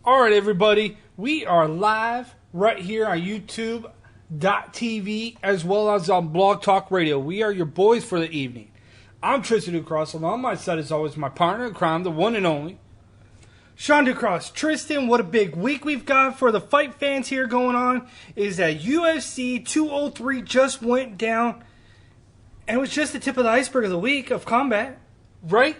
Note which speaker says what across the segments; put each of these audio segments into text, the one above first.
Speaker 1: All right, everybody, we are live right here on YouTube.tv as well as on Blog Talk Radio. We are your boys for the evening. I'm Tristan Ducross, and on my side is always my partner in crime, the one and only
Speaker 2: Sean Ducross. Tristan, what a big week we've got for the fight fans here going on is that UFC 203 just went down, and it was just the tip of the iceberg of the week of combat.
Speaker 1: Right?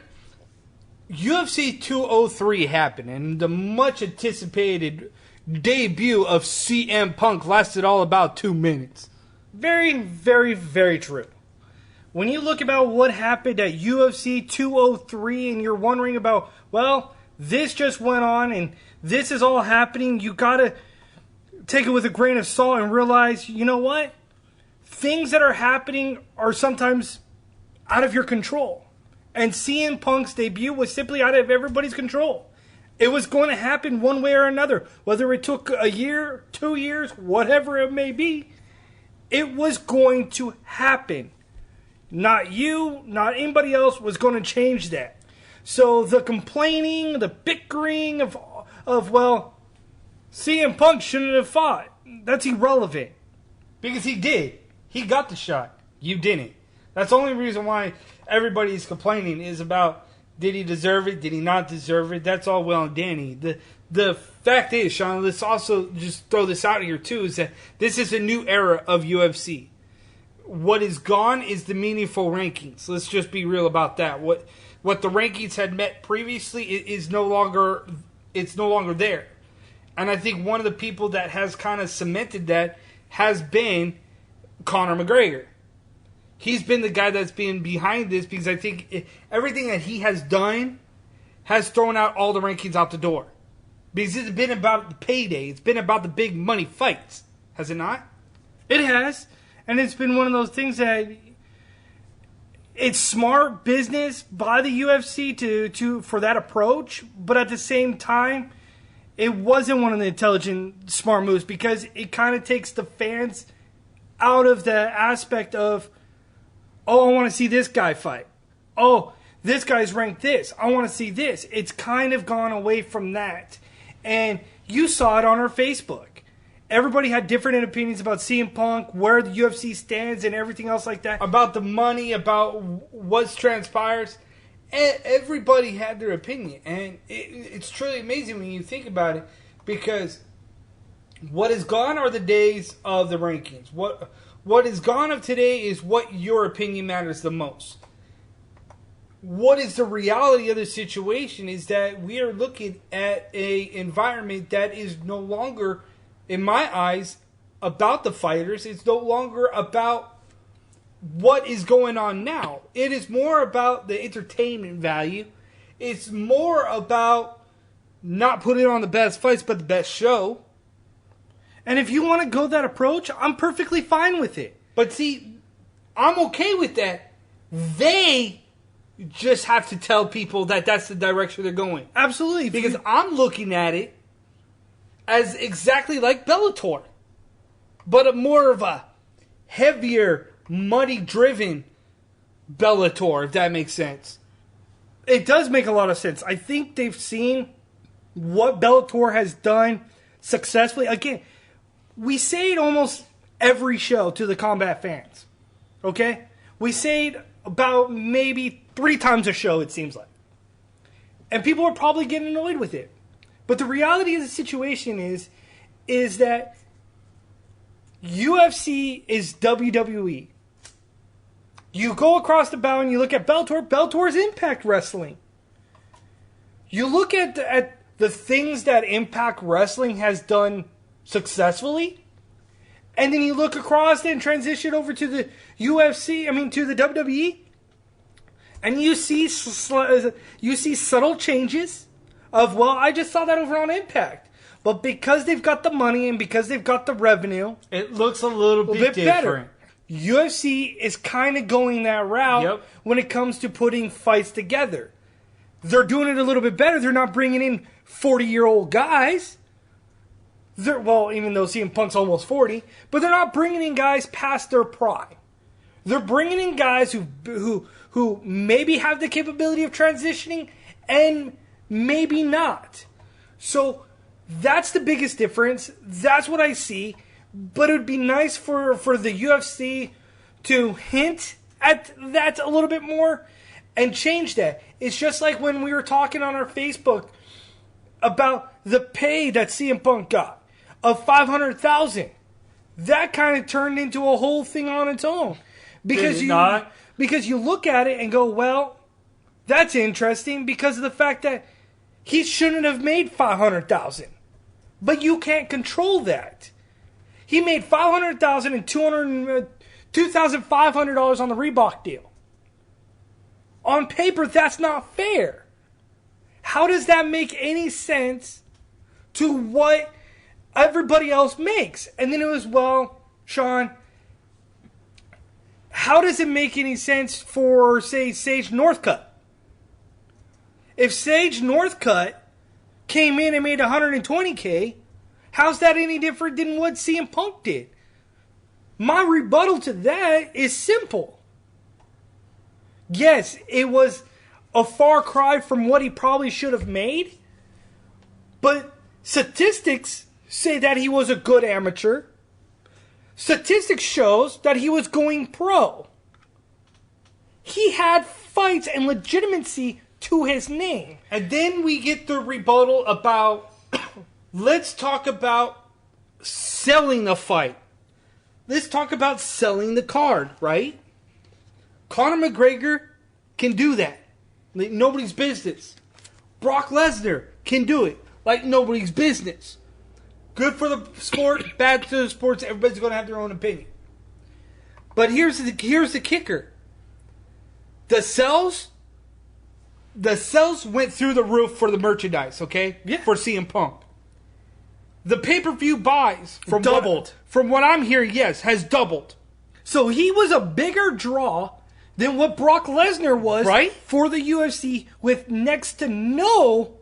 Speaker 1: UFC 203 happened, and the much anticipated debut of CM Punk lasted all about 2 minutes.
Speaker 2: Very, very, very true. When you look about what happened at UFC 203 and you're wondering about, well, this just went on and this is all happening, you gotta take it with a grain of salt and realize, you know what? Things that are happening are sometimes out of your control. And CM Punk's debut was simply out of everybody's control. It was going to happen one way or another. Whether it took a year, 2 years, whatever it may be, it was going to happen. Not you, not anybody else was going to change that. So the complaining, the bickering of well, CM Punk shouldn't have fought. That's irrelevant.
Speaker 1: Because he did. He got the shot. You didn't. That's the only reason why everybody's complaining is about, did he deserve it? Did he not deserve it? That's all well and dandy. The fact is, Sean, let's also just throw this out here too, is that this is a new era of UFC. What is gone is the meaningful rankings. Let's just be real about that. What the rankings had met previously is no longer there. And I think one of the people that has kind of cemented that has been Conor McGregor. He's been the guy that's been behind this because I think everything that he has done has thrown out all the rankings out the door. Because it's been about the payday. It's been about the big money fights. Has it not?
Speaker 2: It has. And it's been one of those things that it's smart business by the UFC to for that approach. But at the same time, it wasn't one of the intelligent, smart moves because it kind of takes the fans out of the aspect of, oh, I want to see this guy fight. Oh, this guy's ranked this. I want to see this. It's kind of gone away from that. And you saw it on our Facebook. Everybody had different opinions about CM Punk, where the UFC stands, and everything else like that.
Speaker 1: About the money, about what transpires. Everybody had their opinion. And it's truly amazing when you think about it. Because what is gone are the days of the rankings. What is gone of today is what your opinion matters the most. What is the reality of the situation is that we are looking at an environment that is no longer, in my eyes, about the fighters. It's no longer about what is going on now. It is more about the entertainment value. It's more about not putting on the best fights, but the best show. And if you want to go that approach, I'm perfectly fine with it. But see, I'm okay with that. They just have to tell people that that's the direction they're going.
Speaker 2: Absolutely.
Speaker 1: Because I'm looking at it as exactly like Bellator. But more of a heavier, money-driven Bellator, if that makes sense.
Speaker 2: It does make a lot of sense. I think they've seen what Bellator has done successfully. Again, we say it almost every show to the combat fans. Okay? We say it about maybe 3 times a show, it seems like. And people are probably getting annoyed with it. But the reality of the situation is that UFC is WWE. You go across the bow and you look at Bellator. Bellator is Impact Wrestling. You look at the things that Impact Wrestling has done successfully, and then you look across and transition over to the to the WWE, and you see subtle changes of, well, I just saw that over on Impact. But because they've got the money and because they've got the revenue,
Speaker 1: it looks a little bit different.
Speaker 2: Better. UFC is kind of going that route when it comes to putting fights together. They're doing it a little bit better. They're not bringing in 40-year-old guys. Even though CM Punk's almost 40, but they're not bringing in guys past their prime. They're bringing in guys who maybe have the capability of transitioning and maybe not. So That's the biggest difference. That's what I see. But it would be nice for the UFC to hint at that a little bit more and change that. It's just like when we were talking on our Facebook about the pay that CM Punk got of $500,000. That kind of turned into a whole thing on its own. Because you look at it and go, well, that's interesting because of the fact that he shouldn't have made $500,000. But you can't control that. He made $500,000 and $2,500 on the Reebok deal. On paper, that's not fair. How does that make any sense to what everybody else makes? And then it was, well, Sean, how does it make any sense for, say, Sage Northcutt? If Sage Northcutt came in and made $120K, how's that any different than what CM Punk did? My rebuttal to that is simple. Yes, it was a far cry from what he probably should have made, but statistics say that he was a good amateur. Statistics shows that he was going pro. He had fights and legitimacy to his name.
Speaker 1: And then we get the rebuttal about, let's talk about selling the fight. Let's talk about selling the card, right? Conor McGregor can do that. Like nobody's business. Brock Lesnar can do it like nobody's business. Good for the sport, bad to the sports. Everybody's going to have their own opinion. But here's the kicker. The sales went through the roof for the merchandise, okay?
Speaker 2: Yeah.
Speaker 1: For CM Punk. The pay-per-view buys
Speaker 2: doubled.
Speaker 1: From what I'm hearing, yes, has doubled.
Speaker 2: So he was a bigger draw than what Brock Lesnar was,
Speaker 1: right,
Speaker 2: for the UFC with next to no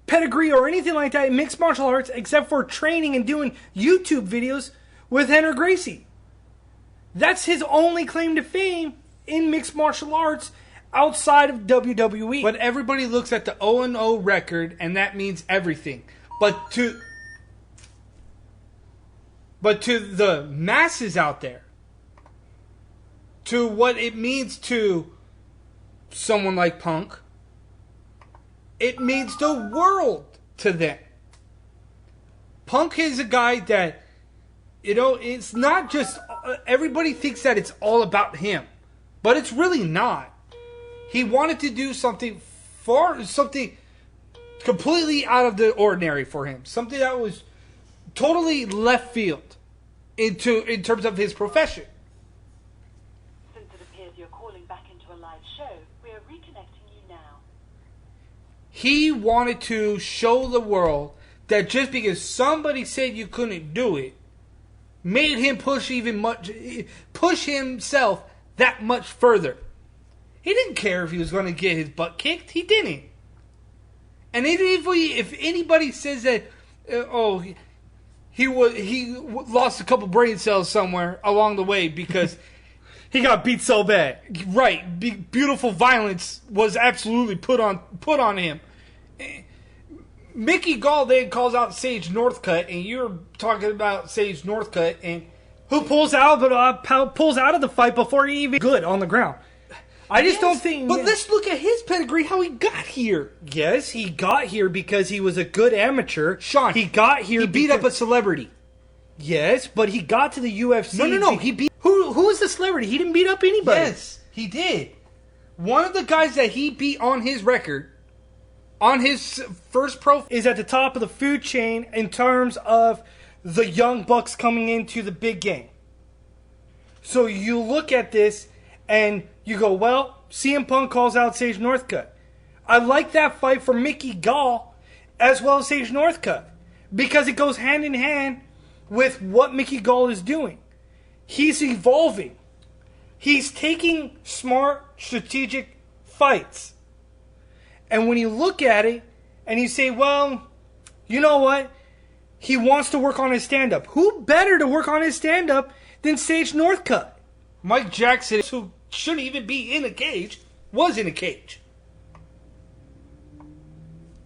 Speaker 2: pedigree or anything like that in mixed martial arts except for training and doing YouTube videos with Henry Gracie. That's his only claim to fame in mixed martial arts outside of WWE.
Speaker 1: But everybody looks at the 0-0 record and that means everything. But to the masses out there, to what it means to someone like Punk, it means the world to them. Punk is a guy that, it's not just, everybody thinks that it's all about him, but it's really not. He wanted to do something completely out of the ordinary for him. Something that was totally left field in terms of his profession.
Speaker 3: Since it appears you're calling back into a live show, we are reconnecting you now.
Speaker 1: He wanted to show the world that just because somebody said you couldn't do it, made him push himself that much further. He didn't care if he was going to get his butt kicked. He didn't. And if anybody says that, he lost a couple brain cells somewhere along the way because
Speaker 2: he got beat so bad.
Speaker 1: Right. Beautiful violence was absolutely put on him. Mickey Gall then calls out Sage Northcutt, and you're talking about Sage Northcutt, and
Speaker 2: who pulls out of the fight before he even good on the ground. I just don't think.
Speaker 1: But let's look at his pedigree, how he got here.
Speaker 2: Yes, he got here because he was a good amateur.
Speaker 1: Sean,
Speaker 2: he got here.
Speaker 1: He beat up a celebrity.
Speaker 2: Yes, but he got to the UFC.
Speaker 1: No. He beat.
Speaker 2: Who is the celebrity? He didn't beat up anybody.
Speaker 1: Yes, he did. One of the guys that he beat on his record, on his first pro,
Speaker 2: is at the top of the food chain in terms of the young bucks coming into the big game. So you look at this and you go, well, CM Punk calls out Sage Northcutt. I like that fight for Mickey Gall as well as Sage Northcutt because it goes hand in hand with what Mickey Gall is doing. He's evolving. He's taking smart, strategic fights. And when you look at it and you say, well, you know what? He wants to work on his stand-up. Who better to work on his stand-up than Sage Northcutt?
Speaker 1: Mike Jackson, who shouldn't even be in a cage, was in a cage.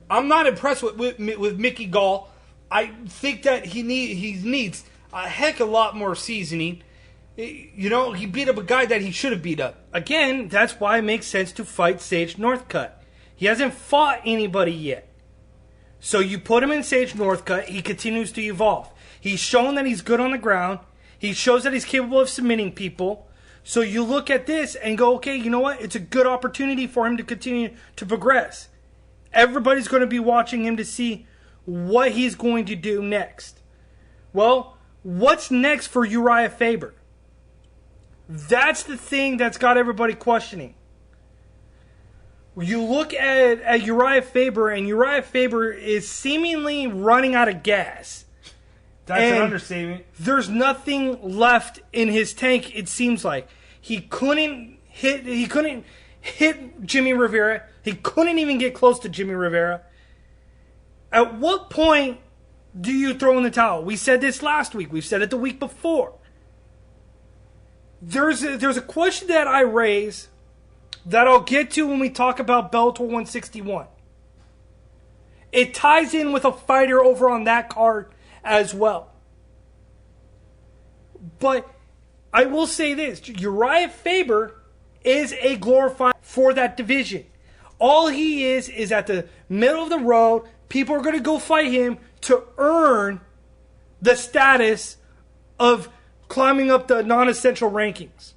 Speaker 1: I'm not impressed with Mickey Gall. I think that he needs a heck of a lot more seasoning. You know, he beat up a guy that he should have beat up.
Speaker 2: Again, that's why it makes sense to fight Sage Northcutt. He hasn't fought anybody yet. So you put him in Sage Northcutt, he continues to evolve. He's shown that he's good on the ground. He shows that he's capable of submitting people. So you look at this and go, okay, you know what? It's a good opportunity for him to continue to progress. Everybody's going to be watching him to see what he's going to do next. Well, what's next for Uriah Faber? That's the thing that's got everybody questioning. You look at Uriah Faber, and Uriah Faber is seemingly running out of gas.
Speaker 1: That's an understatement.
Speaker 2: There's nothing left in his tank, it seems like. He couldn't hit Jimmy Rivera. He couldn't even get close to Jimmy Rivera. At what point do you throw in the towel? We said this last week. We've said it the week before. There's a question that I raise that I'll get to when we talk about Bellator 161. It ties in with a fighter over on that card as well. But I will say this. Uriah Faber is a glorified for that division. All he is at the middle of the road. People are going to go fight him to earn the status of climbing up the non-essential rankings.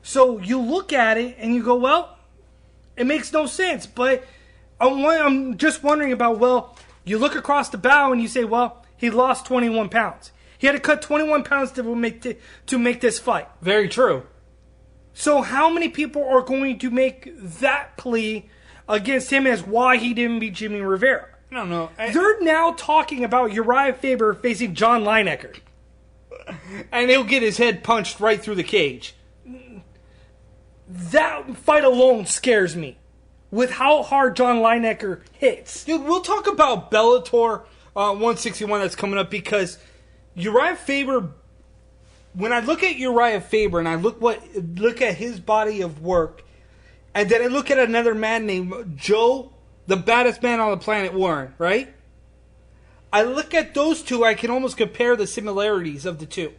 Speaker 2: So you look at it and you go, well, it makes no sense. But I'm just wondering about, well, you look across the bow and you say, well, he lost 21 pounds. He had to cut 21 pounds to make this fight.
Speaker 1: Very true.
Speaker 2: So how many people are going to make that plea against him as why he didn't beat Jimmy Rivera?
Speaker 1: I don't know.
Speaker 2: They're now talking about Uriah Faber facing John Lineker.
Speaker 1: And he'll get his head punched right through the cage.
Speaker 2: That fight alone scares me. With how hard John Lineker hits.
Speaker 1: Dude, we'll talk about Bellator 161 that's coming up, because Uriah Faber, when I look at Uriah Faber and I look at his body of work, and then I look at another man named Joe, the baddest man on the planet, Warren, right? I look at those two, I can almost compare the similarities of the two.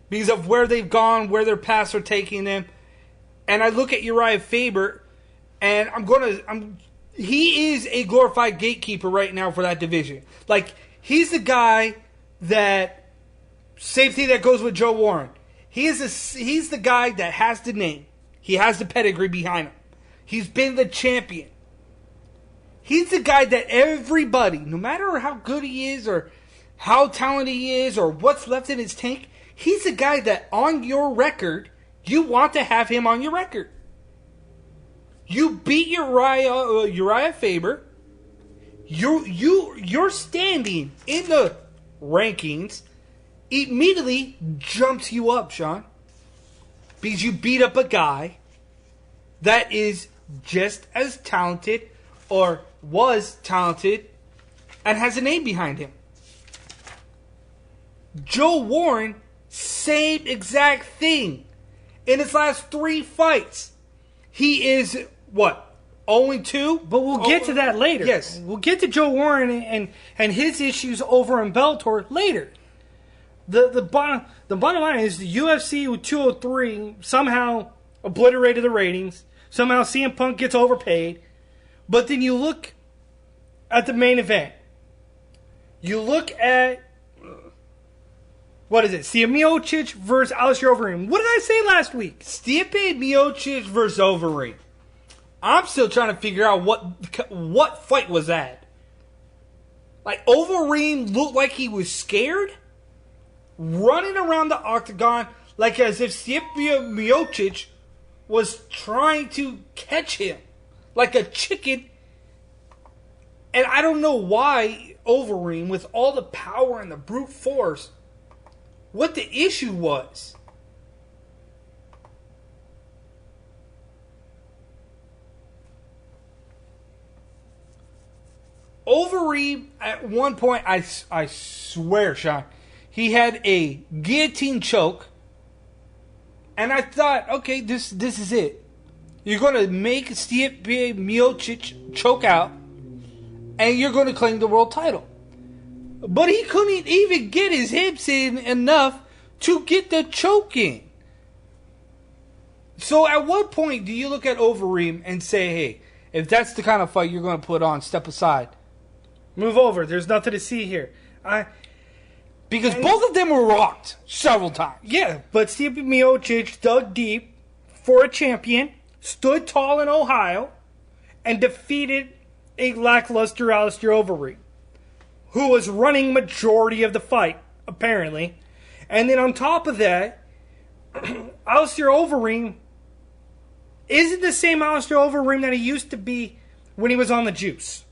Speaker 1: Because of where they've gone, where their paths are taking them. And I look at Uriah Faber, and he is a glorified gatekeeper right now for that division. Like, he's the guy that, safety that goes with Joe Warren. He's the guy that has the name. He has the pedigree behind him. He's been the champion. He's the guy that everybody, no matter how good he is or how talented he is or what's left in his tank, he's the guy that on your record, you want to have him on your record. You beat Uriah Faber. Your standing in the rankings immediately jumps you up, Sean. Because you beat up a guy that is just as talented or was talented and has a name behind him. Joe Warren, same exact thing. In his last 3 fights, he is, 0-2?
Speaker 2: But we'll get to that later.
Speaker 1: Yes.
Speaker 2: We'll get to Joe Warren and his issues over in Bellator later. The bottom line is the UFC with 203 somehow obliterated the ratings. Somehow CM Punk gets overpaid. But then you look at the main event. You look at, what is it? Stipe Miocic versus Alistair Overeem. What did I say last week?
Speaker 1: Stipe Miocic versus Overeem. I'm still trying to figure out what fight was that. Like, Overeem looked like he was scared, running around the octagon like as if Stipe Miocic was trying to catch him like a chicken. And I don't know why Overeem, with all the power and the brute force, what the issue was. Overeem, at one point, I swear, Sean, he had a guillotine choke, and I thought, okay, this is it. You're going to make Stipe Miocic choke out, and you're going to claim the world title. But he couldn't even get his hips in enough to get the choke in. So at what point do you look at Overeem and say, hey, if that's the kind of fight you're going to put on, step aside?
Speaker 2: Move over. There's nothing to see here.
Speaker 1: Because both of them were rocked several times.
Speaker 2: Yeah, but Stipe Miocic dug deep for a champion, stood tall in Ohio, and defeated a lackluster Alistair Overeem, who was running majority of the fight, apparently. And then on top of that, Alistair Overeem isn't the same Alistair Overeem that he used to be when he was on the juice.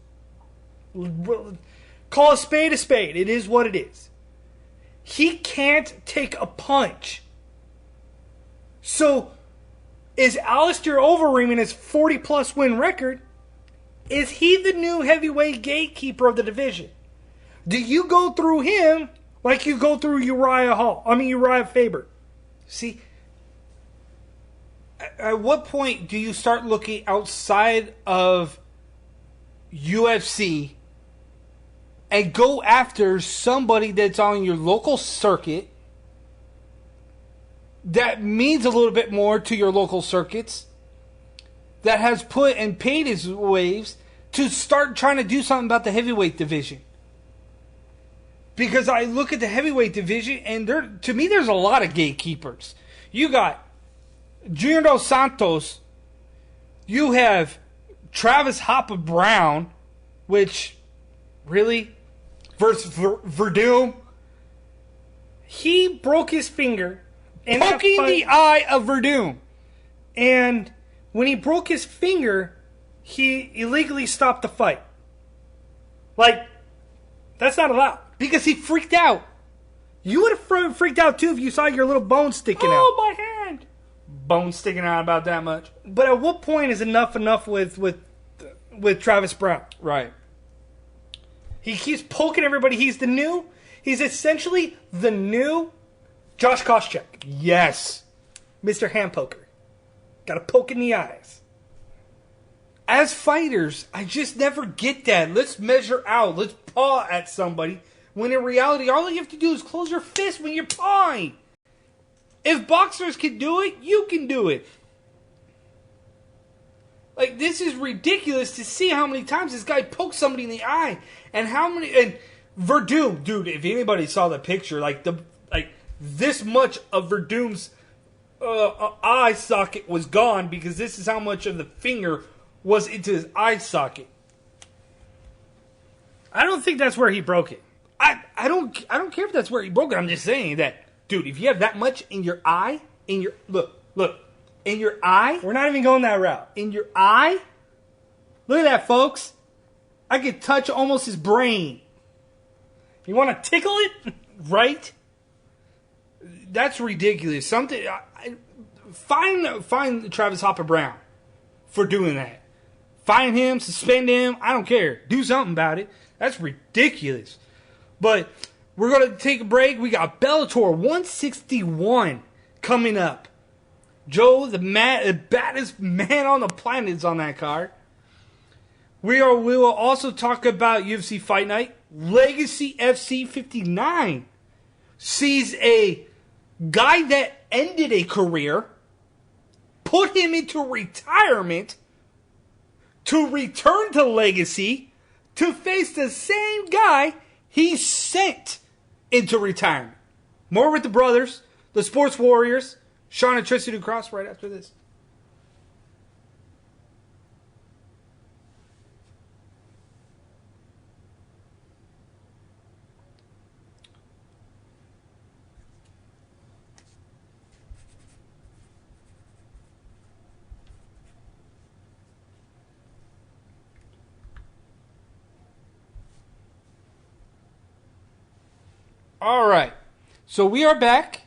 Speaker 2: Call a spade a spade. It is what it is. He can't take a punch. So, is Alistair Overeem in his 40-plus win record, is he the new heavyweight gatekeeper of the division? Do you go through him like you go through Uriah Faber?
Speaker 1: See, at what point do you start looking outside of UFC and go after somebody that's on your local circuit that means a little bit more to your local circuits, that has put and paid his waves to start trying to do something about the heavyweight division? Because I look at the heavyweight division, and to me, there's a lot of gatekeepers. You got Junior Dos Santos. You have Travis Hopper Brown, which, really? Versus Verdum?
Speaker 2: He broke his finger.
Speaker 1: Poking the eye of Verdum.
Speaker 2: And when he broke his finger, he illegally stopped the fight. Like, that's not allowed.
Speaker 1: Because he freaked out.
Speaker 2: You would have freaked out too if you saw your little bone sticking out.
Speaker 1: Oh, my hand. Bone sticking out about that much.
Speaker 2: But at what point is enough with Travis Brown?
Speaker 1: Right.
Speaker 2: He keeps poking everybody. He's essentially the new Josh Koscheck.
Speaker 1: Yes.
Speaker 2: Mr. Hand Poker. Got to poke in the eyes.
Speaker 1: As fighters, I just never get that. Let's measure out. Let's paw at somebody. When in reality, all you have to do is close your fist when you're pawing. If boxers can do it, you can do it. Like, this is ridiculous to see how many times this guy poked somebody in the eye. And Verdum, dude, if anybody saw the picture, this much of Verdum's eye socket was gone, because this is how much of the finger was into his eye socket.
Speaker 2: I don't think that's where he broke it.
Speaker 1: I don't care if that's where he broke it. I'm just saying that, dude, if you have that much in your eye, look, in your eye.
Speaker 2: We're not even going that route.
Speaker 1: In your eye? Look at that, folks. I could touch almost his brain.
Speaker 2: You want to tickle it?
Speaker 1: Right? That's ridiculous. Find Travis Hopper Brown for doing that. Fine him, suspend him, I don't care. Do something about it. That's ridiculous. But we're going to take a break. We got Bellator 161 coming up. Joe, the baddest man on the planet, is on that card. We will also talk about UFC Fight Night. Legacy FC 59 sees a guy that ended a career, put him into retirement, to return to Legacy, to face the same guy he sent into retirement. More with the brothers, the Sports Warriors, Sean and Tristan Ducross, right after this. All right. So we are back.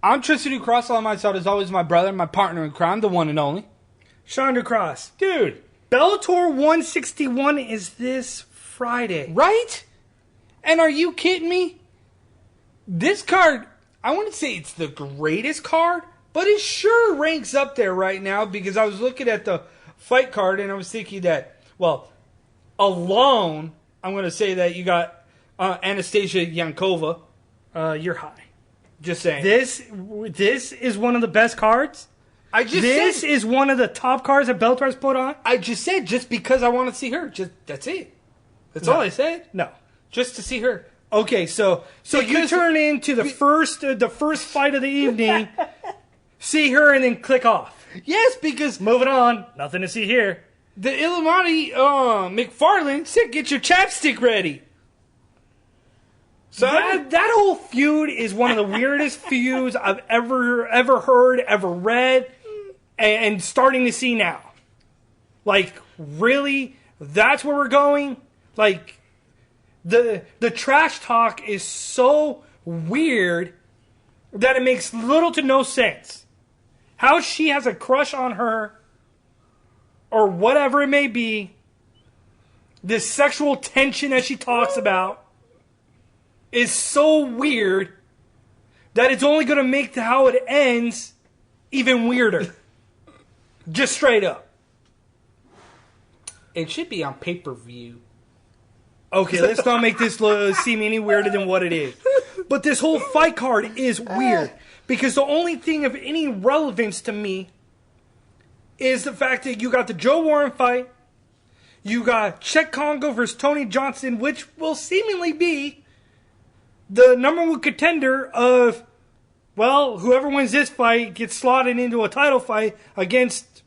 Speaker 1: I'm Tristan Ducross. On my side, as always, my brother, my partner in crime, the one and only
Speaker 2: Sean Ducross.
Speaker 1: Dude.
Speaker 2: Bellator 161 is this Friday.
Speaker 1: Right? And are you kidding me? This card, I wouldn't say it's the greatest card, But it sure ranks up there right now because I was looking at the fight card and I was thinking that, well, alone, I'm going to say that you got Anastasia Yankova.
Speaker 2: You're high.
Speaker 1: Just saying.
Speaker 2: This is one of the best cards. This is one of the top cards that Bellator's put on.
Speaker 1: I just said just because I want to see her. That's it. That's all I said.
Speaker 2: No.
Speaker 1: Just to see her.
Speaker 2: Okay, so you turn into the first fight of the evening, see her, and then click off.
Speaker 1: Yes, because
Speaker 2: moving on, nothing to see here.
Speaker 1: The Illuminati McFarlane said, "Get your chapstick ready."
Speaker 2: So that whole feud is one of the weirdest feuds I've ever heard, ever read, and starting to see now. Like, really, that's where we're going. Like, the trash talk is so weird that it makes little to no sense. How she has a crush on her, or whatever it may be, this sexual tension that she talks about, is so weird that it's only going to make how it ends even weirder. Just straight up.
Speaker 1: It should be on pay-per-view.
Speaker 2: Okay, let's not make this seem any weirder than what it is. But this whole fight card is weird. Because the only thing of any relevance to me is the fact that you got the Joe Warren fight. You got Chet Congo versus Tony Johnson, which will seemingly be the number one contender of, well, whoever wins this fight gets slotted into a title fight against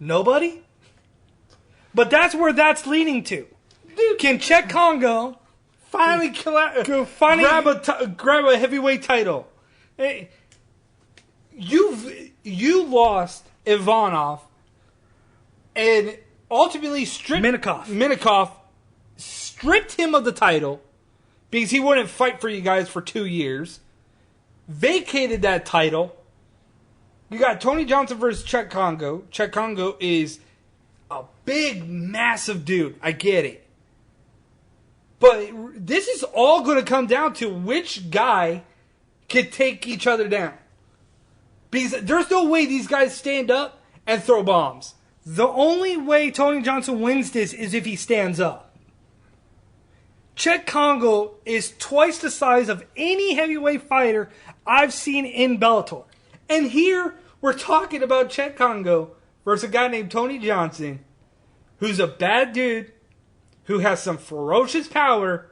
Speaker 2: nobody. But that's where that's leading to. Dude, can Chet Congo
Speaker 1: finally grab a heavyweight title? Hey, you lost Ivanov and ultimately Minikoff stripped him of the title because he wouldn't fight for you guys for 2 years. Vacated that title. You got Tony Johnson versus Chet Congo. Chet Congo is a big, massive dude. I get it. But this is all going to come down to which guy can take each other down. Because there's no way these guys stand up and throw bombs.
Speaker 2: The only way Tony Johnson wins this is if he stands up. Chet Congo is twice the size of any heavyweight fighter I've seen in Bellator.
Speaker 1: And here we're talking about Chet Congo versus a guy named Tony Johnson, who's a bad dude, who has some ferocious power.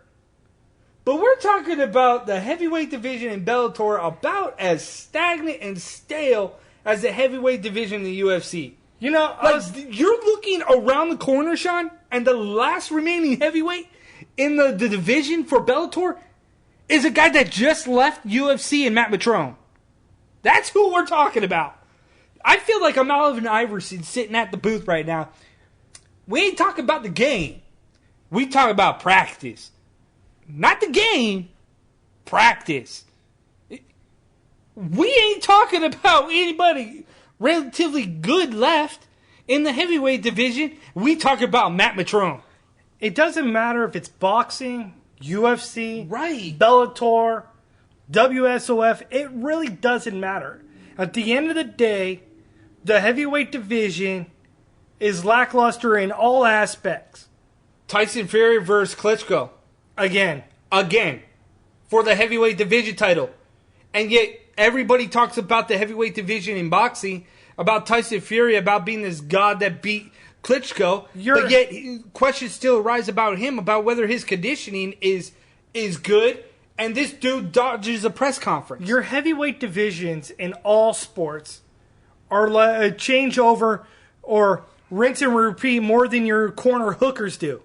Speaker 1: But we're talking about the heavyweight division in Bellator like as stagnant and stale as the heavyweight division in the UFC.
Speaker 2: You know,
Speaker 1: you're looking around the corner, Sean, and the last remaining heavyweight in the division for Bellator is a guy that just left UFC and Matt Mitrone. That's who we're talking about. I feel like I'm Alvin Iverson sitting at the booth right now. We ain't talking about the game. We talk about practice. Not the game. Practice. We ain't talking about anybody relatively good left in the heavyweight division. We talk about Matt Mitrone.
Speaker 2: It doesn't matter if it's boxing, UFC,
Speaker 1: right,
Speaker 2: Bellator, WSOF. It really doesn't matter. At the end of the day, the heavyweight division is lackluster in all aspects.
Speaker 1: Tyson Fury versus Klitschko. Again. For the heavyweight division title. And yet, everybody talks about the heavyweight division in boxing, about Tyson Fury, about being this god that beat Klitschko. But yet, questions still arise about him, about whether his conditioning is good. And this dude dodges a press conference.
Speaker 2: Your heavyweight divisions in all sports are a changeover or rinse and repeat more than your corner hookers do.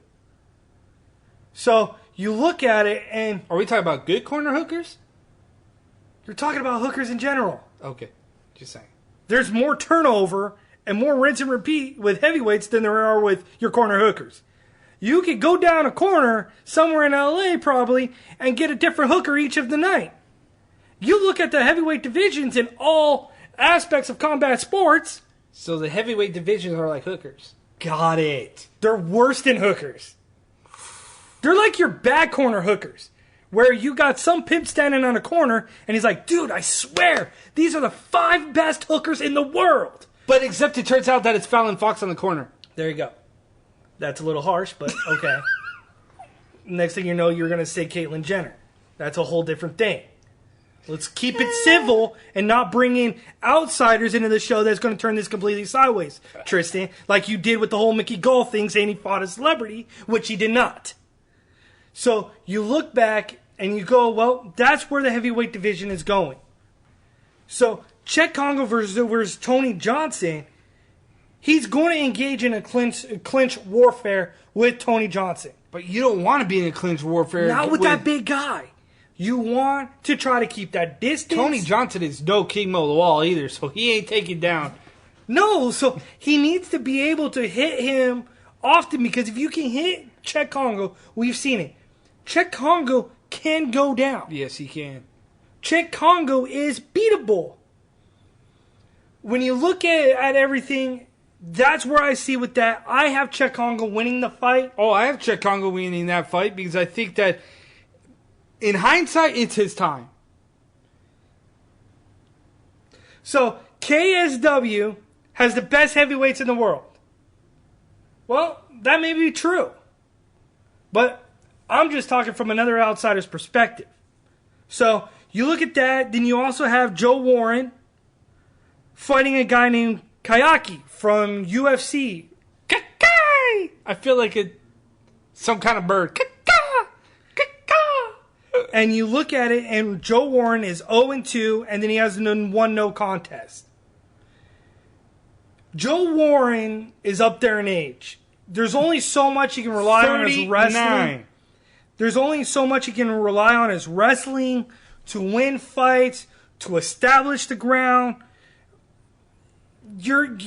Speaker 2: So you look at it and...
Speaker 1: Are we talking about good corner hookers?
Speaker 2: You're talking about hookers in general.
Speaker 1: Okay, just saying.
Speaker 2: There's more turnover and more rinse and repeat with heavyweights than there are with your corner hookers. You could go down a corner somewhere in LA probably and get a different hooker each of the night. You look at the heavyweight divisions in all aspects of combat sports.
Speaker 1: So the heavyweight divisions are like hookers.
Speaker 2: Got it. They're worse than hookers. They're like your bad corner hookers. where you got some pimp standing on a corner, and he's like, dude, I swear, these are the 5 best hookers in the world.
Speaker 1: But except it turns out that it's Fallon Fox on the corner.
Speaker 2: There you go. That's a little harsh, but okay. Next thing you know, you're going to say Caitlyn Jenner. That's a whole different thing. Let's keep it civil and not bring in outsiders into the show that's going to turn this completely sideways, Tristan. Like you did with the whole Mickey Gall thing, saying he fought a celebrity, which he did not. So you look back and you go, well, that's where the heavyweight division is going. So Chet Congo versus Tony Johnson, he's going to engage in a clinch warfare with Tony Johnson.
Speaker 1: But you don't want to be in a clinch warfare.
Speaker 2: Not with that big guy. You want to try to keep that distance.
Speaker 1: Tony Johnson is no King Mo the Wall either, so he ain't taken down.
Speaker 2: No, so he needs to be able to hit him often, because if you can hit Chet Congo, we've seen it. Chet Congo can go down.
Speaker 1: Yes, he can.
Speaker 2: Chet Congo is beatable. When you look at everything, that's where I see with that. I have Chet Congo winning the fight.
Speaker 1: Oh, I have Chet Congo winning that fight because I think that in hindsight, it's his time.
Speaker 2: So, KSW has the best heavyweights in the world. Well, that may be true. But I'm just talking from another outsider's perspective. So, you look at that, then you also have Joe Warren fighting a guy named Kayaki from UFC.
Speaker 1: Kakai! I feel like some kind of bird.
Speaker 2: And you look at it, and Joe Warren is 0-2, and then he has one no contest. Joe Warren is up there in age. There's only so much he can rely on his wrestling. There's only so much he can rely on his wrestling to win fights, to establish the ground. You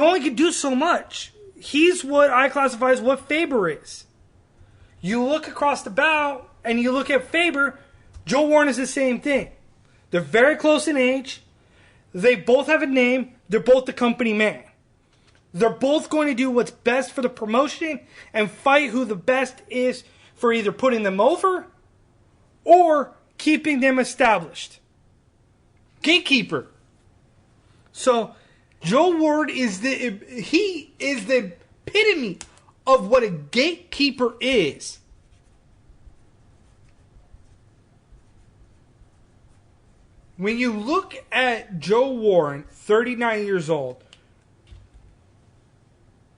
Speaker 2: only can do so much. He's what I classify as what Faber is. You look across the bow, and you look at Faber, Joe Warren is the same thing. They're very close in age. They both have a name. They're both the company man. They're both going to do what's best for the promotion and fight who the best is for either putting them over or keeping them established.
Speaker 1: Gatekeeper.
Speaker 2: So,
Speaker 1: Joe Warren is the epitome of what a gatekeeper is. When you look at Joe Warren, 39 years old,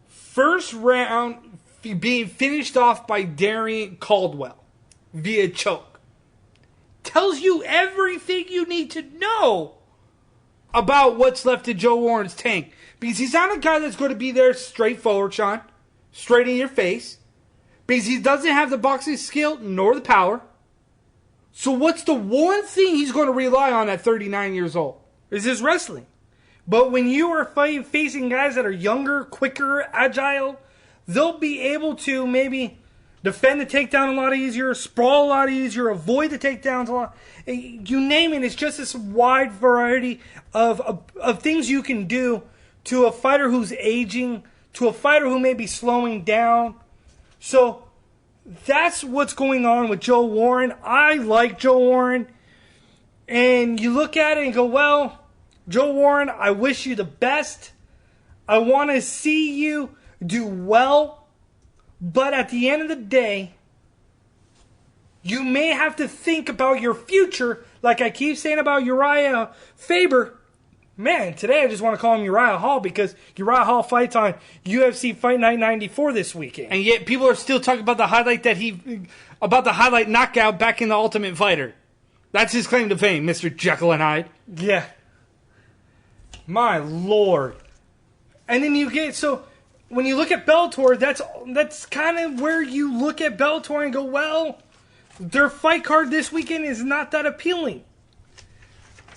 Speaker 1: first round being finished off by Darrion Caldwell via choke, tells you everything you need to know about what's left in Joe Warren's tank. Because he's not a guy that's going to be there straightforward, Sean, straight in your face. Because he doesn't have the boxing skill nor the power. So what's the one thing he's going to rely on at 39 years old?
Speaker 2: Is his wrestling. But when you are facing guys that are younger, quicker, agile, they'll be able to maybe defend the takedown a lot easier, sprawl a lot easier, avoid the takedowns a lot. You name it, it's just this wide variety of things you can do to a fighter who's aging, to a fighter who may be slowing down. So that's what's going on with Joe Warren. I like Joe Warren. And you look at it and go, well, Joe Warren, I wish you the best. I want to see you do well. But at the end of the day, you may have to think about your future. Like I keep saying about Uriah Faber. Man, today I just want to call him Uriah Hall because Uriah Hall fights on UFC Fight Night 94 this weekend.
Speaker 1: And yet people are still talking about the highlight knockout back in the Ultimate Fighter. That's his claim to fame, Mr. Jekyll and Hyde.
Speaker 2: Yeah. My Lord. And then you get, so when you look at Bellator, that's kind of where you look at Bellator and go, well, their fight card this weekend is not that appealing.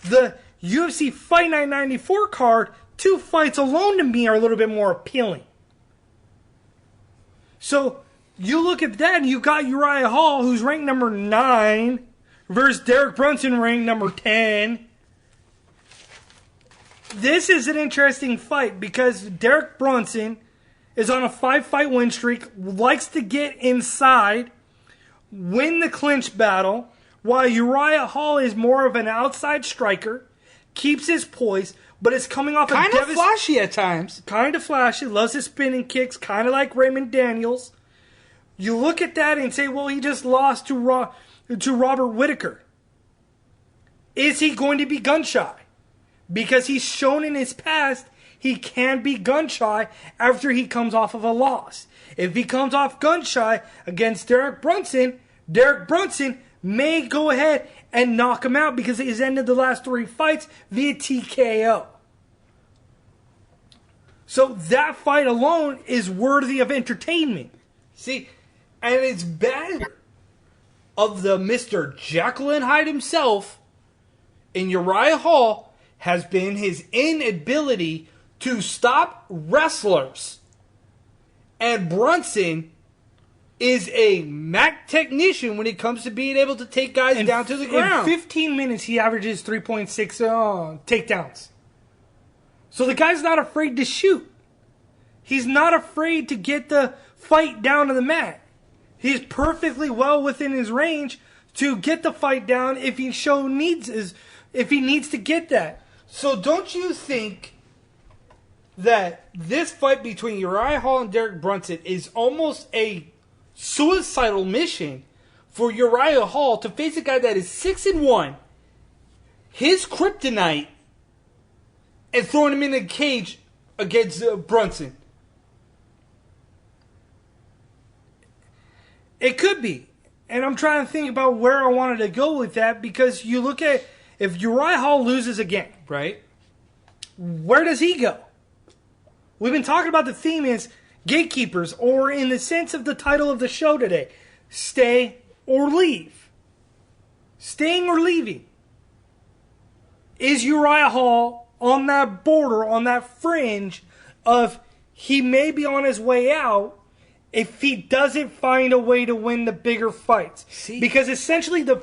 Speaker 2: The UFC Fight Night 94 card, 2 fights alone to me are a little bit more appealing. So you look at that and you got Uriah Hall, who's ranked number 9, versus Derek Brunson, ranked number 10. This is an interesting fight because Derek Brunson is on a 5-fight win streak, likes to get inside, win the clinch battle, while Uriah Hall is more of an outside striker, keeps his poise, but is coming off
Speaker 1: kind of flashy at times.
Speaker 2: Kind of flashy, loves his spinning kicks, kind of like Raymond Daniels. You look at that and say, well, he just lost to Robert Whittaker. Is he going to be gun-shy? Because he's shown in his past he can be gun-shy after he comes off of a loss. If he comes off gun-shy against Derek Brunson may go ahead and knock him out because he's ended the last 3 fights via TKO. So that fight alone is worthy of entertainment.
Speaker 1: See, and it's bad of the Mr. Jekyll and Hyde himself in Uriah Hall has been his inability to stop wrestlers. And Brunson is a Mac technician when it comes to being able to take guys down to the ground.
Speaker 2: In 15 minutes, he averages 3.6 takedowns. So the guy's not afraid to shoot. He's not afraid to get the fight down to the mat. He's perfectly well within his range to get the fight down if he needs to get that.
Speaker 1: So don't you think that this fight between Uriah Hall and Derek Brunson is almost a suicidal mission for Uriah Hall to face a guy that is 6-1, his kryptonite, and throwing him in a cage against Brunson?
Speaker 2: It could be. And I'm trying to think about where I wanted to go with that, because you look at, if Uriah Hall loses again,
Speaker 1: right,
Speaker 2: where does he go? We've been talking about the theme is gatekeepers, or in the sense of the title of the show today, stay or leave. Staying or leaving. Is Uriah Hall on that border, on that fringe of he may be on his way out if he doesn't find a way to win the bigger fights?
Speaker 1: See?
Speaker 2: Because essentially the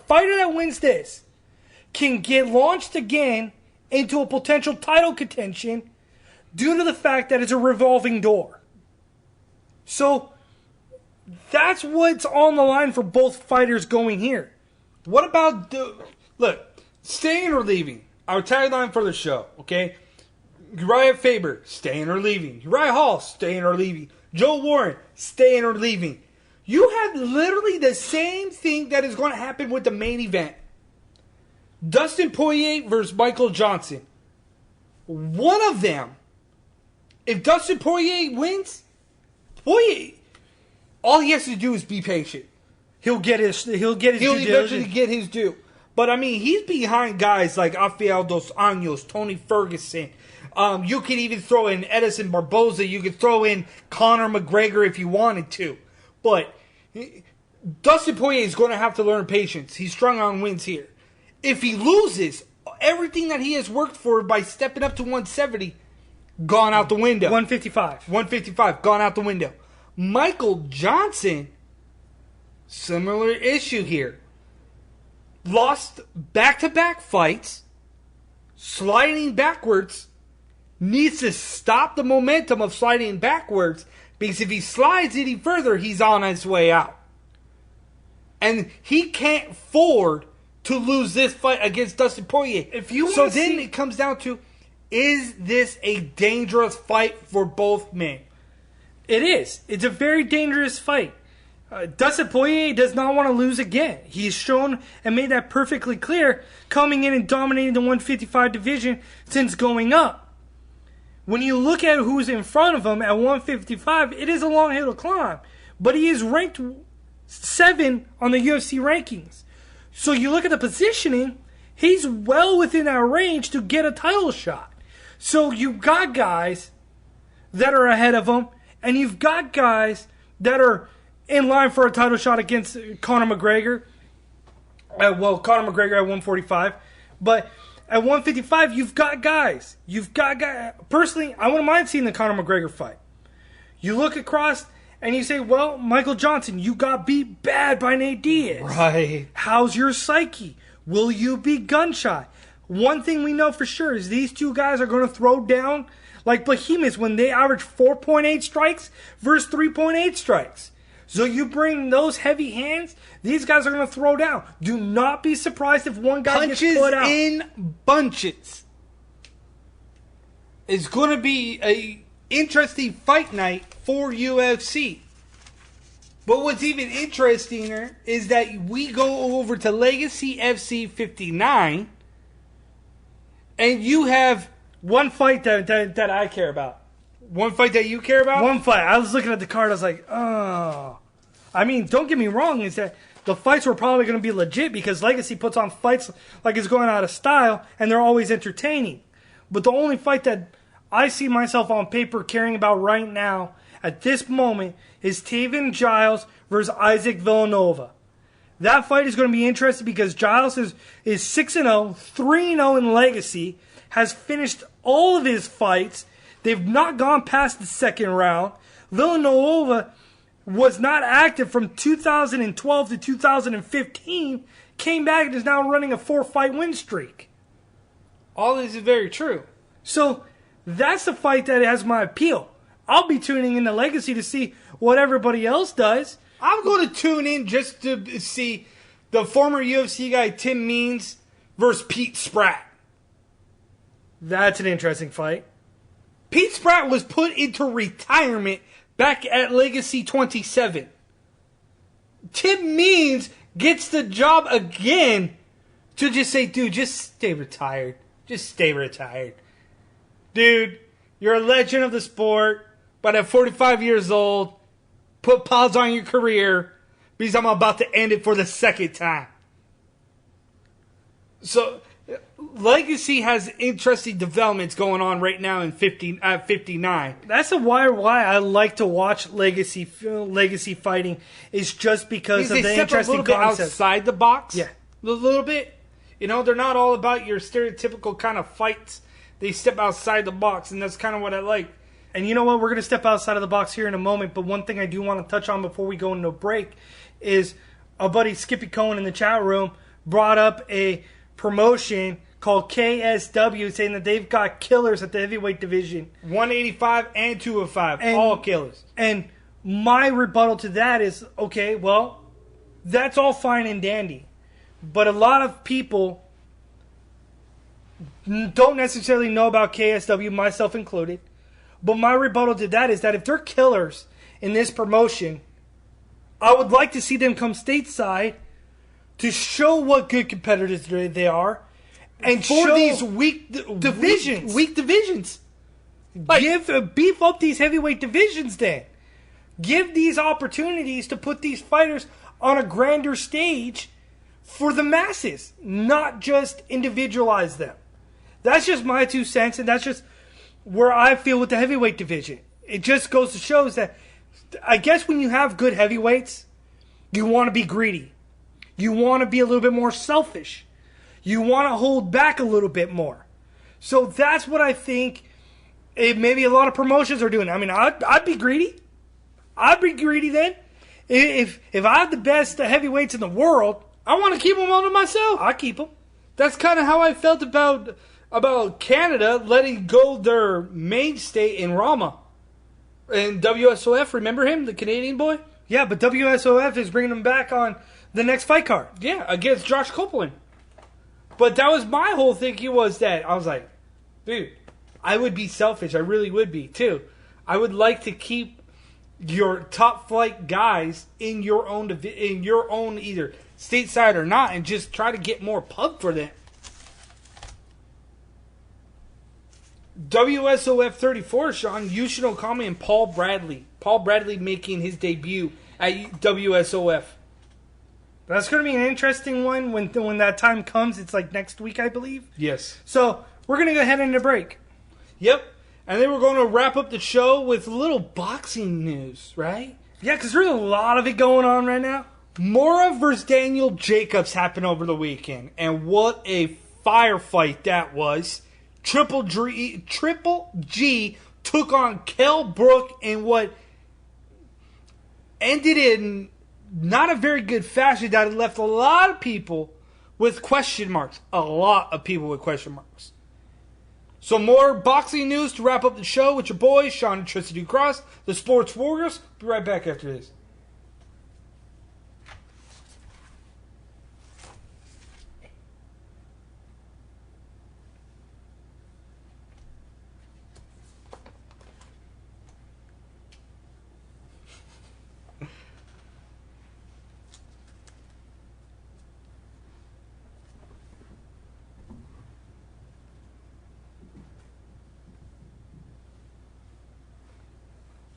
Speaker 2: fighter that wins this can get launched again into a potential title contention due to the fact that it's a revolving door. So that's what's on the line for both fighters going here.
Speaker 1: What about look, staying or leaving? Our tagline for the show, okay? Uriah Faber, staying or leaving. Uriah Hall, staying or leaving. Joe Warren, staying or leaving. You have literally the same thing that is going to happen with the main event. Dustin Poirier versus Michael Johnson. One of them, if Dustin Poirier wins, Poirier, all he has to do is be patient.
Speaker 2: He'll
Speaker 1: eventually get his due. But I mean, he's behind guys like Rafael Dos Anjos, Tony Ferguson. You could even throw in Edison Barboza. You could throw in Conor McGregor if you wanted to. But Dustin Poirier is going to have to learn patience. He's strung on wins here. If he loses, everything that he has worked for by stepping up to 170, gone out the window.
Speaker 2: 155,
Speaker 1: gone out the window. Michael Johnson, similar issue here. Lost back-to-back fights, sliding backwards, needs to stop the momentum of sliding backwards, because if he slides any further, he's on his way out. And he can't afford to lose this fight against Dustin Poirier. Then it comes down to, is this a dangerous fight for both men?
Speaker 2: It is. It's a very dangerous fight. Dustin Poirier does not want to lose again. He's shown and made that perfectly clear coming in and dominating the 155 division since going up. When you look at who's in front of him at 155, it is a long hill to climb. But he is ranked 7 on the UFC rankings. So you look at the positioning, he's well within that range to get a title shot. So you've got guys that are ahead of him, and you've got guys that are in line for a title shot against Conor McGregor. Conor McGregor at 145. But at 155, you've got guys. Personally, I wouldn't mind seeing the Conor McGregor fight. You look across and you say, well, Michael Johnson, you got beat bad by Nate Diaz.
Speaker 1: Right.
Speaker 2: How's your psyche? Will you be gun-shy? One thing we know for sure is these two guys are going to throw down like behemoths when they average 4.8 strikes versus 3.8 strikes. So you bring those heavy hands, these guys are going to throw down. Do not be surprised if one guy
Speaker 1: Punches
Speaker 2: gets put out.
Speaker 1: in bunches. It's going to be a interesting fight night for UFC. But what's even interestinger is that we go over to Legacy FC 59, and you have
Speaker 2: one fight that I care about.
Speaker 1: One fight that you care about?
Speaker 2: One fight. I was looking at the card, I was like, oh. I mean, don't get me wrong, is that the fights were probably going to be legit because Legacy puts on fights like it's going out of style, and they're always entertaining. But the only fight that I see myself on paper caring about right now, at this moment, is Taven Giles versus Isaac Villanova. That fight is going to be interesting because Giles is 6-0, 3-0 in Legacy, has finished all of his fights. They've not gone past the second round. Villanova was not active from 2012 to 2015, came back and is now running a 4-fight win streak.
Speaker 1: All this is very true.
Speaker 2: So that's the fight that has my appeal. I'll be tuning into Legacy to see what everybody else does.
Speaker 1: I'm going to tune in just to see the former UFC guy Tim Means versus Pete Spratt.
Speaker 2: That's an interesting fight.
Speaker 1: Pete Spratt was put into retirement back at Legacy 27. Tim Means gets the job again to just say, dude, just stay retired. Just stay retired. Dude, you're a legend of the sport, but at 45 years old, put pause on your career because I'm about to end it for the second time. So, Legacy has interesting developments going on right now in 59.
Speaker 2: That's why I like to watch Legacy fighting is just because of the interesting
Speaker 1: concept. A little bit outside the box.
Speaker 2: Yeah.
Speaker 1: A little bit. You know, they're not all about your stereotypical kind of fights. They step outside the box, and that's kind of what I like.
Speaker 2: And you know what? We're going to step outside of the box here in a moment, but one thing I do want to touch on before we go into a break is our buddy Skippy Cohen in the chat room brought up a promotion called KSW, saying that they've got killers at the heavyweight division.
Speaker 1: 185 and 205, all killers.
Speaker 2: And my rebuttal to that is, okay, well, that's all fine and dandy. But a lot of people don't necessarily know about KSW, myself included. But my rebuttal to that is that if they're killers in this promotion, I would like to see them come stateside to show what good competitors they are. And
Speaker 1: for these weak divisions. Weak divisions.
Speaker 2: Like, beef up these heavyweight divisions then. Give these opportunities to put these fighters on a grander stage for the masses, not just individualize them. That's just my 2 cents, and that's just where I feel with the heavyweight division. It just goes to show that I guess when you have good heavyweights, you want to be greedy. You want to be a little bit more selfish. You want to hold back a little bit more. So that's what I think maybe a lot of promotions are doing. I mean, I'd be greedy. I'd be greedy then. If I had the best heavyweights in the world,
Speaker 1: I want to keep them all to myself.
Speaker 2: I'd keep them.
Speaker 1: That's kind of how I felt about Canada letting go their mainstay in Rama. And WSOF, remember him, the Canadian boy?
Speaker 2: Yeah, but WSOF is bringing him back on the next fight card.
Speaker 1: Yeah, against Josh Copeland. But that was my whole thinking was that I was like, dude, I would be selfish. I really would be, too. I would like to keep your top flight guys in your own either stateside or not, and just try to get more pub for them. WSOF 34, Sean, Yushin Okami and Paul Bradley. Paul Bradley making his debut at WSOF.
Speaker 2: That's going to be an interesting one when that time comes. It's like next week, I believe.
Speaker 1: Yes.
Speaker 2: So we're going to go ahead into break.
Speaker 1: Yep. And then we're going to wrap up the show with a little boxing news, right?
Speaker 2: Yeah, because there's a lot of it going on right now.
Speaker 1: Mora versus Daniel Jacobs happened over the weekend. And what a firefight that was. Triple G took on Kell Brook in what ended in not a very good fashion that left a lot of people with question marks. A lot of people with question marks. So more boxing news to wrap up the show with your boys, Sean and Tristan Cross, the Sports Warriors. Be right back after this.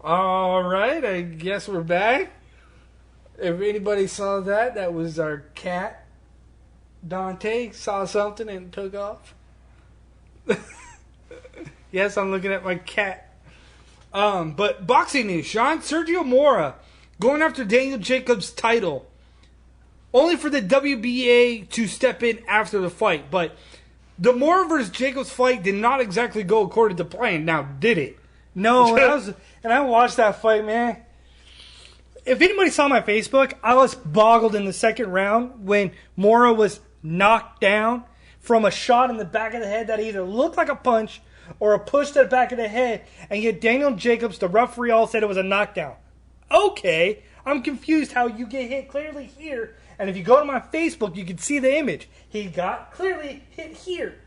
Speaker 1: All right, I guess we're back. If anybody saw that, that was our cat. Dante saw something and took off. Yes, I'm looking at my cat. But boxing news, Sean. Sergio Mora going after Daniel Jacobs' title. Only for the WBA to step in after the fight. But the Mora versus Jacobs fight did not exactly go according to plan. Now, did it?
Speaker 2: No, and I watched that fight, man. If anybody saw my Facebook, I was boggled in the second round when Mora was knocked down from a shot in the back of the head that either looked like a punch or a push to the back of the head, and yet Daniel Jacobs, the referee, all said it was a knockdown. Okay, I'm confused how you get hit clearly here, and if you go to my Facebook, you can see the image. He got clearly hit here.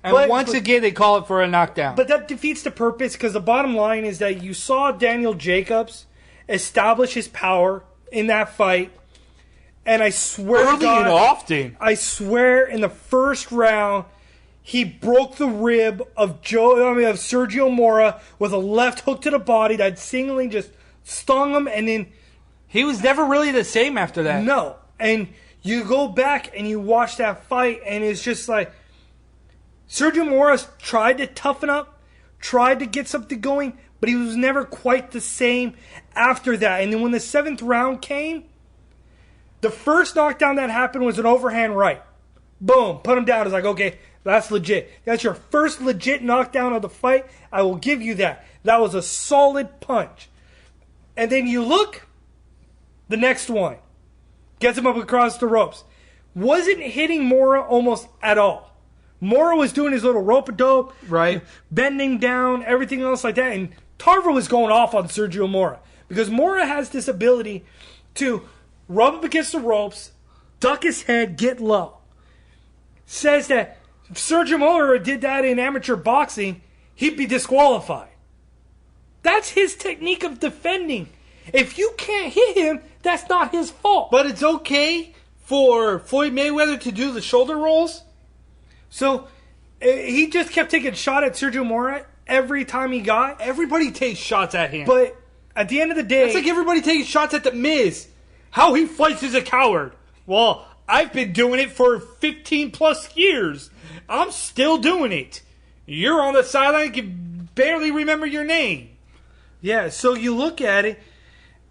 Speaker 1: And once again, they call it for a knockdown.
Speaker 2: But that defeats the purpose, because the bottom line is that you saw Daniel Jacobs establish his power in that fight. And I swear
Speaker 1: early and often.
Speaker 2: I swear in the first round, he broke the rib of Sergio Mora with a left hook to the body that seemingly just stung him. And then
Speaker 1: he was never really the same after that.
Speaker 2: No. And you go back and you watch that fight, and it's just like, Sergio Mora tried to toughen up, tried to get something going, but he was never quite the same after that. And then when the 7th round came, the first knockdown that happened was an overhand right. Boom, put him down. It's like, okay, that's legit. That's your first legit knockdown of the fight. I will give you that. That was a solid punch. And then you look, the next one. Gets him up across the ropes. Wasn't hitting Mora almost at all. Mora was doing his little rope-a-dope,
Speaker 1: right,
Speaker 2: bending down, everything else like that. And Tarver was going off on Sergio Mora. Because Mora has this ability to rub up against the ropes, duck his head, get low. Says that if Sergio Mora did that in amateur boxing, he'd be disqualified. That's his technique of defending. If you can't hit him, that's not his fault.
Speaker 1: But it's okay for Floyd Mayweather to do the shoulder rolls?
Speaker 2: So, he just kept taking a shot at Sergio Mora every time he got.
Speaker 1: Everybody takes shots at him.
Speaker 2: But at the end of the day...
Speaker 1: It's like everybody taking shots at The Miz. How he fights is a coward. Well, I've been doing it for 15 plus years. I'm still doing it. You're on the sideline, you can barely remember your name.
Speaker 2: Yeah, so you look at it,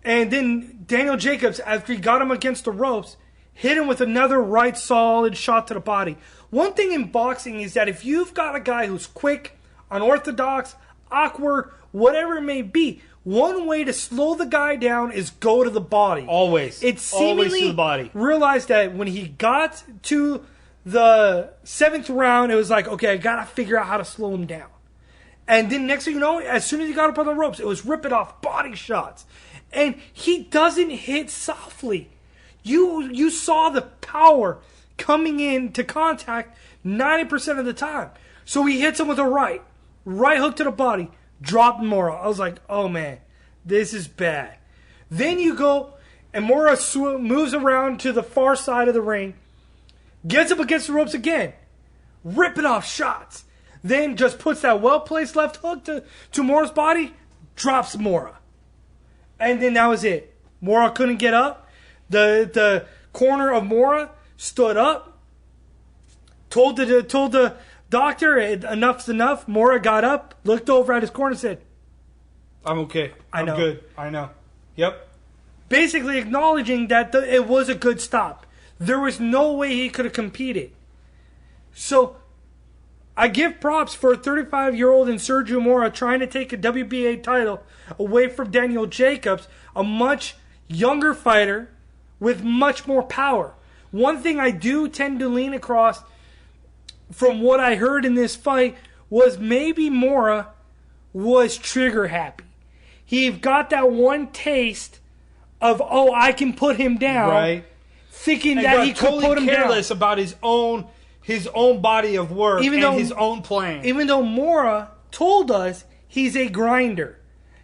Speaker 2: and then Daniel Jacobs, after he got him against the ropes, hit him with another right solid shot to the body. One thing in boxing is that if you've got a guy who's quick, unorthodox, awkward, whatever it may be, one way to slow the guy down is go to the body.
Speaker 1: Always.
Speaker 2: It's seemingly
Speaker 1: always to the body.
Speaker 2: Realized that when he got to the 7th round, it was like, okay, I got to figure out how to slow him down. And then next thing you know, as soon as he got up on the ropes, it was ripping off body shots. And he doesn't hit softly. You saw the power coming in to contact 90% of the time. So he hits him with a right hook to the body, dropped Mora. I was like, oh man, this is bad. Then you go, and Mora moves around to the far side of the ring, gets up against the ropes again, ripping off shots. Then just puts that well-placed left hook to Mora's body, drops Mora. And then that was it. Mora couldn't get up. The corner of Mora stood up, told the doctor enough's enough. Mora got up, looked over at his corner and said,
Speaker 1: I'm okay. I'm good. I know. Yep.
Speaker 2: Basically acknowledging that it was a good stop. There was no way he could have competed. So I give props for a 35-year-old in Sergio Mora trying to take a WBA title away from Daniel Jacobs, a much younger fighter with much more power. One thing I do tend to lean across from what I heard in this fight was maybe Mora was trigger happy. He got that one taste of, oh, I can put him down,
Speaker 1: right?
Speaker 2: Thinking that he could put him down.
Speaker 1: Careless about his own body of work and his own plan.
Speaker 2: Even though Mora told us he's a grinder.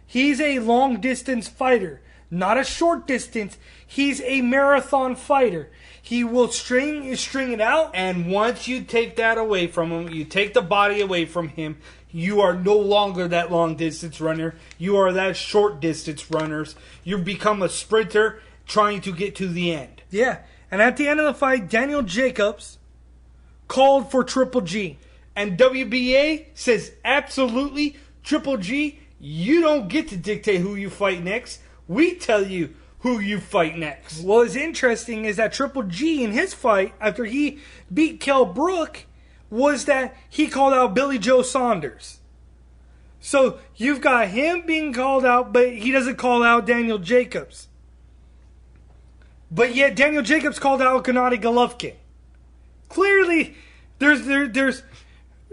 Speaker 2: He's a long-distance fighter, not a short distance. He's a marathon fighter. He will string it out.
Speaker 1: And once you take that away from him, you take the body away from him, You are no longer that long distance runner. You are that short distance runners. You've become a sprinter trying to get to the end.
Speaker 2: Yeah. And at the end of the fight, Daniel Jacobs called for Triple G.
Speaker 1: And WBA says, absolutely, Triple G, you don't get to dictate who you fight next. We tell you who you fight next.
Speaker 2: What is interesting is that Triple G in his fight, after he beat Kell Brook, was that he called out Billy Joe Saunders. So you've got him being called out, but he doesn't call out Daniel Jacobs. But yet Daniel Jacobs called out Gennady Golovkin. Clearly, there's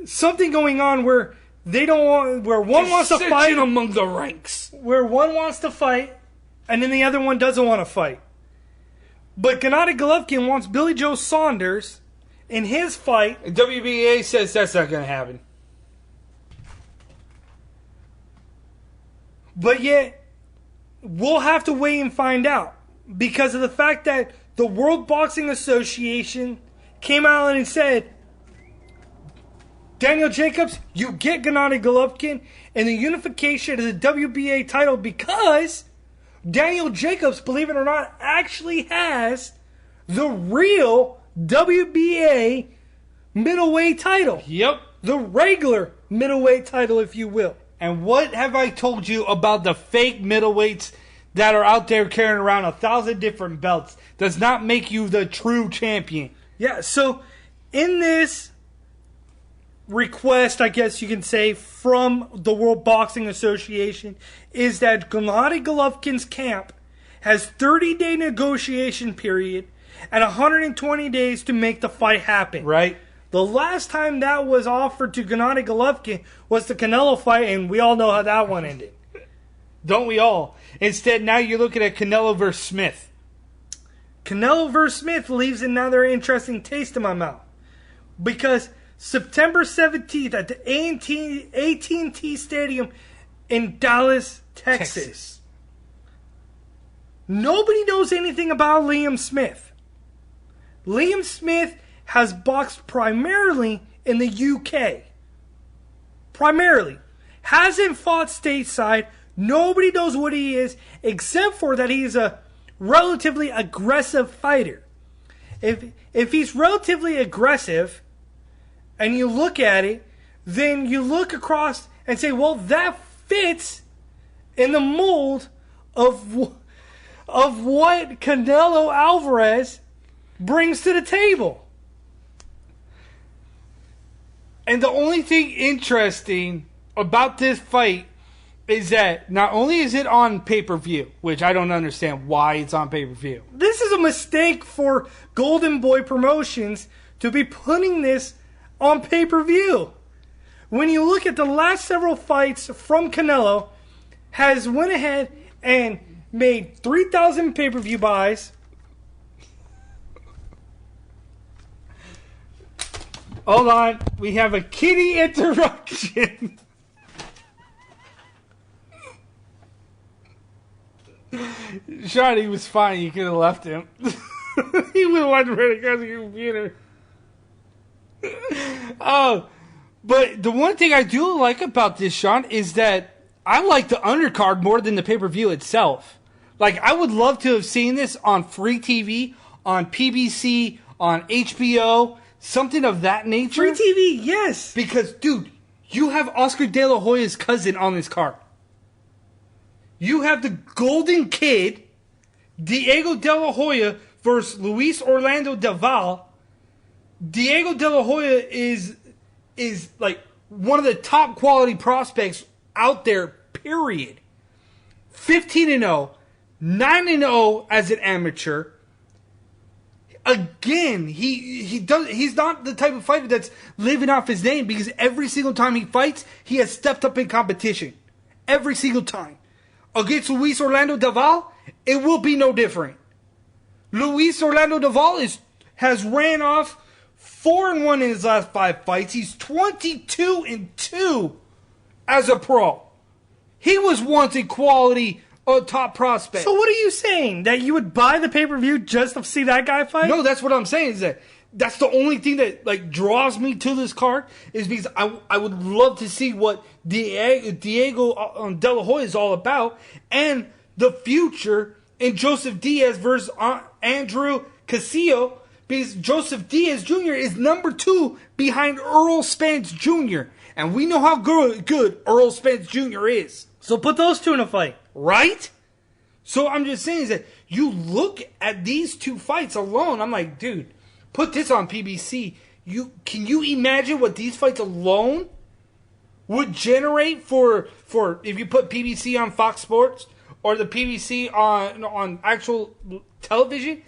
Speaker 2: something going on where they don't want, where one wants to fight
Speaker 1: among the ranks,
Speaker 2: where one wants to fight, and then the other one doesn't want to fight. But Gennady Golovkin wants Billy Joe Saunders in his fight.
Speaker 1: And WBA says that's not going to happen.
Speaker 2: But yet, we'll have to wait and find out. Because of the fact that the World Boxing Association came out and said, Daniel Jacobs, you get Gennady Golovkin and the unification of the WBA title because Daniel Jacobs, believe it or not, actually has the real WBA middleweight title.
Speaker 1: Yep.
Speaker 2: The regular middleweight title, if you will.
Speaker 1: And what have I told you about the fake middleweights that are out there carrying around 1,000 different belts? Does not make you the true champion.
Speaker 2: Yeah, so in this request, I guess you can say, from the World Boxing Association is that Gennady Golovkin's camp has 30-day negotiation period and 120 days to make the fight happen.
Speaker 1: Right.
Speaker 2: The last time that was offered to Gennady Golovkin was the Canelo fight, and we all know how that one ended.
Speaker 1: Don't we all? Instead, now you're looking at Canelo versus Smith.
Speaker 2: Canelo versus Smith leaves another interesting taste in my mouth. Because September 17th at the AT&T Stadium in Dallas, Texas. Nobody knows anything about Liam Smith. Liam Smith has boxed primarily in the UK. Primarily. Hasn't fought stateside. Nobody knows what he is, except for that he's a relatively aggressive fighter. If he's relatively aggressive, and you look at it, then you look across and say, well, that fits in the mold of what Canelo Alvarez brings to the table.
Speaker 1: And the only thing interesting about this fight is that not only is it on pay-per-view, which I don't understand why it's on pay-per-view.
Speaker 2: This is a mistake for Golden Boy Promotions to be putting this on pay-per-view. When you look at the last several fights from Canelo, has went ahead and made 3,000 pay-per-view buys.
Speaker 1: Hold on, we have a kitty interruption. Shawty was fine. You could have left him. He would have wanted to run across the computer. Oh, but the one thing I do like about this, Sean, is that I like the undercard more than the pay-per-view itself. Like, I would love to have seen this on free TV, on PBC, on HBO, something of that nature.
Speaker 2: Free TV, yes.
Speaker 1: Because, dude, you have Oscar De La Hoya's cousin on this card. You have the Golden Kid, Diego De La Hoya versus Luis Orlando Del Valle. Diego De La Hoya is like one of the top quality prospects out there, period. 15-0, 9-0 as an amateur. Again, he's not the type of fighter that's living off his name, because every single time he fights, he has stepped up in competition. Every single time. Against Luis Orlando Del Valle, it will be no different. Luis Orlando Del Valle has ran off 4-1 in his last 5 fights. He's 22-2 as a pro. He was once a quality top prospect.
Speaker 2: So what are you saying? That you would buy the pay-per-view just to see that guy fight?
Speaker 1: No, that's what I'm saying, is that That's the only thing that like draws me to this card is because I would love to see what Diego De La Hoya is all about and the future in Joseph Diaz versus Andrew Castillo, because Joseph Diaz Jr. is number 2 behind Earl Spence Jr. And we know how good Earl Spence Jr. is.
Speaker 2: So put those two in a fight.
Speaker 1: Right? So I'm just saying is that you look at these 2 fights alone, I'm like, dude, put this on PBC. Can you imagine what these fights alone would generate for if you put PBC on Fox Sports or the PBC on actual television?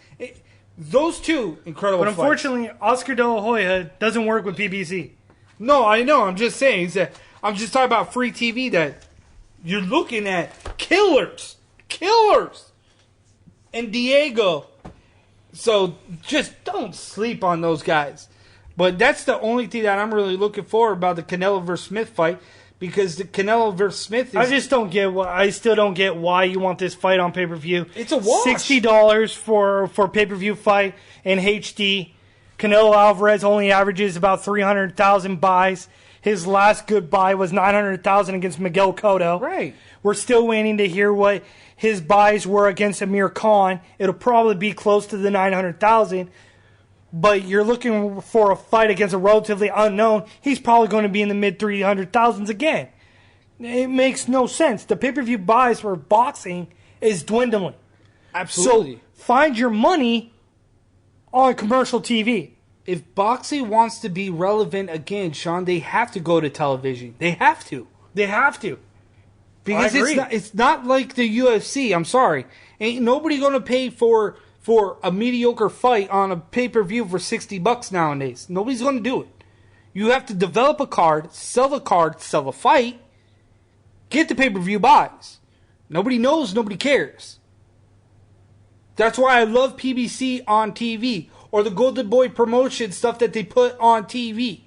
Speaker 1: Those 2 incredible fights.
Speaker 2: But unfortunately, Oscar De La Hoya doesn't work with PBC.
Speaker 1: No, I know. I'm just saying is that I'm just talking about free TV that you're looking at killers. And Diego. So just don't sleep on those guys. But that's the only thing that I'm really looking for about the Canelo vs. Smith fight, because the Canelo vs. Smith is...
Speaker 2: I still don't get why you want this fight on pay-per-view.
Speaker 1: It's a wash.
Speaker 2: $60 for pay-per-view fight in HD. Canelo Alvarez only averages about 300,000 buys. His last good buy was 900,000 against Miguel Cotto.
Speaker 1: Right.
Speaker 2: We're still waiting to hear what his buys were against Amir Khan. It'll probably be close to the 900,000. But you're looking for a fight against a relatively unknown. He's probably going to be in the mid 300,000s again. It makes no sense. The pay-per-view buys for boxing is dwindling.
Speaker 1: Absolutely.
Speaker 2: So find your money on commercial TV.
Speaker 1: If boxing wants to be relevant again, Sean, they have to go to television. They have to. Because it's not like the UFC. I'm sorry. Ain't nobody going to pay for a mediocre fight on a pay-per-view for $60 nowadays. Nobody's going to do it. You have to develop a card, sell the fight, get the pay-per-view buys. Nobody knows, nobody cares. That's why I love PBC on TV, or the Golden Boy promotion stuff that they put on TV.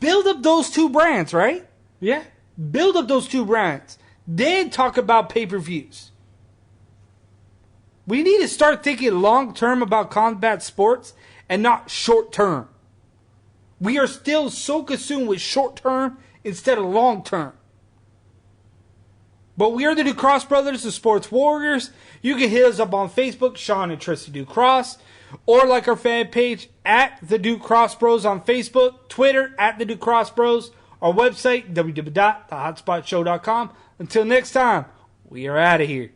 Speaker 1: Build up those 2 brands, right?
Speaker 2: Yeah.
Speaker 1: Build up those 2 brands. Then talk about pay-per-views. We need to start thinking long-term about combat sports and not short-term. We are still so consumed with short-term instead of long-term. But we are the Ducross Brothers, the Sports Warriors. You can hit us up on Facebook, Sean and Tristan Ducross, or like our fan page at the Ducross Bros on Facebook, Twitter at the Ducross Bros, our website, www.thehotspotshow.com. Until next time, we are out of here.